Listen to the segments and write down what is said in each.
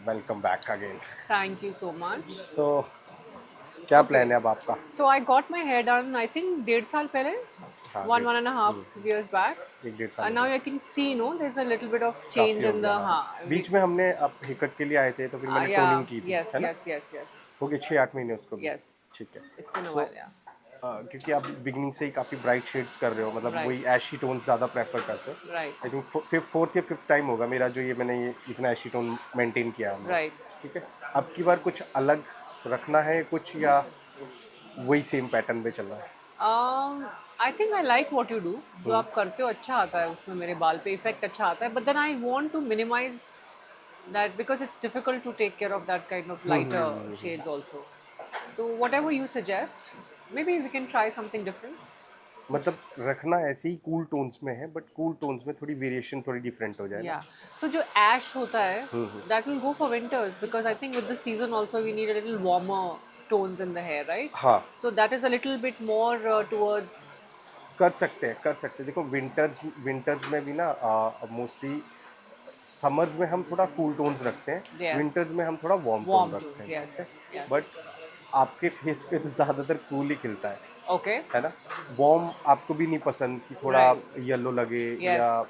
Welcome back again. Thank you so much. सो क्या plan है अब आपका? So I got my hair done, I think 1.5 पहले, हाँ, one and a half years back. एक डेढ़ साल And हो now गया। I can see, there's a little bit of काफी change हो in गया, the, हाँ। we, बीच में हमने अब हेकट के लिए आए थे तो फिर मैंने yeah, टोनिंग की थी, yes, है ना? yes, yes, yes, हो गए 6-8 महीने उसको भी। yes. ठीक है। It's been a so while, yeah. क्योंकि आप बिगिनिंग से ही काफ़ी ब्राइट शेड्स कर रहे हो, मतलब Right, वही ऐशी टोन ज़्यादा प्रेफर करते हो। right, आई थिंक फोर्थ या फिफ्थ टाइम होगा मेरा जो ये मैंने ये इतना ऐशी टोन मेंटेन किया है हमने। right. ठीक है। अब की बार कुछ अलग रखना है कुछ, या वही सेम पैटर्न पे चल रहा है? I think I like what you do. जो आप करते हो अच्छा आता है उसमें, मेरे बाल पे इफेक्ट अच्छा आता है. But then I want to minimize that because it's difficult to take care of that kind of lighter shades also. So whatever you suggest, maybe we can try something different. कुछ मतलब रखना ऐसे ही cool tones में है, but cool tones में थोड़ी variation थोड़ी different हो जाए ना। yeah. So जो ash होता है, that will go for winters because I think with the season also we need a little warmer tones in the hair, right? हाँ, So that is a little bit more towards कर सकते हैं, कर सकते हैं। देखो विंटर्स विंटर्स में भी ना मोस्टली समर्स में हम थोड़ा कूल टोन्स रखते हैं, yes, विंटर्स में हम थोड़ा वार्म टोन warm रखते tones. हैं, ठीक है। Yes, yes. बट आपके फेस पे तो ज़्यादातर कूल ही खिलता Okay. है ना। वार्म आपको भी नहीं पसंद कि थोड़ा Right. येलो लगे, Yes. या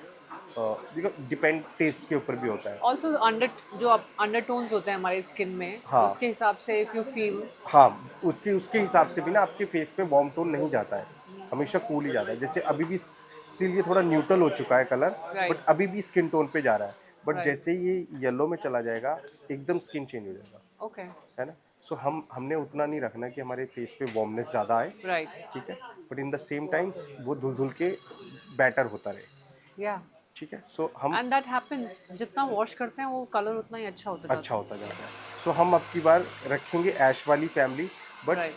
देखो डिपेंड टेस्ट के ऊपर भी होता है। Also अंडर जो आप अंडरटोन्स होते हैं हमारे स्किन में, हाँ, उसके हिसाब से इफ यू फील हाँ, उसके उसके हिसाब से भी ना आपके फेस पे वार्म टोन नहीं जाता है, हमेशा कूल ही जाता है। जैसे अभी भी स्टिल ये थोड़ा न्यूट्रल हो चुका है कलर, राइट, बट अभी भी स्किन टोन पे जा रहा है। बट राइट, जैसे ही ये येलो में चला जाएगा, एकदम स्किन चेंज हो जाएगा, ओके, है ना। सो हमने उतना नहीं रखना कि हमारे फेस पे वार्मनेस ज़्यादा आए, राइट, ठीक है। But in the same time वो धुल धुल के बेटर होता रहे, या ठीक है। सो हम एंड दैट हैपेंस, जितना वॉश करते हैं वो कलर उतना ही अच्छा होता अच्छा जाता होता जाता है। सो हम अब की बार रखेंगे ऐश वाली फैमिली, है, बट राइट,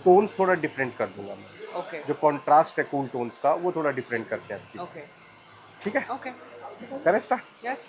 टोन्स थोड़ा डिफरेंट कर दूंगा मैं। ओके, जो कॉन्ट्रास्ट है कूल टोन्स का वो थोड़ा डिफरेंट करके आपकी, ओके, ठीक है। ओके, करें start? Yes.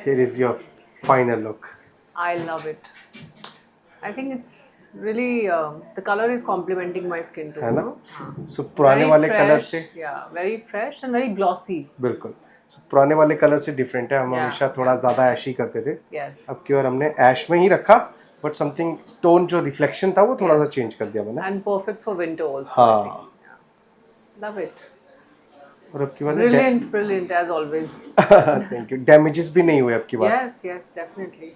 Here is your final look. I love it. I think it's really the color is complementing my skin too. है ना? No? हाँ. सो पुराने Very वाले कलर fresh. से Yeah, very fresh and very glossy. बिल्कुल, सो पुराने वाले colour से डिफरेंट है. हम Yeah, हमेशा थोड़ा ज़्यादा ऐश ही करते थे. Yes. अब की बार हमने ऐश में ही रखा, बट समथिंग टोन जो रिफ्लेक्शन था वो थोड़ा सा Yes. चेंज कर दिया मैंने. And perfect for winter also. I हाँ. think. Yeah. Love it. और अब की बार Brilliant, brilliant as always. Thank you. Damages भी नहीं हुए अब की बार. Yes, yes, definitely.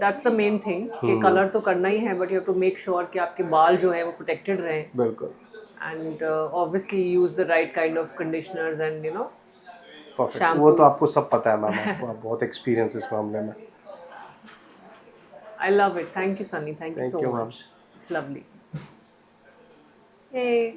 That's the main thing कि कलर तो करना ही है, but you have to make sure कि आपके बाल जो हैं वो protected रहें. बिल्कुल. And obviously use the right kind of conditioners and you know perfect. shampoos. वो तो आपको सब पता है मैम. आपको आप बहुत एक्सपीरियंस इस मामले में. I love it. Thank you, Sunny. Thank you Thank so you, ma'am. much. It's lovely. Yay.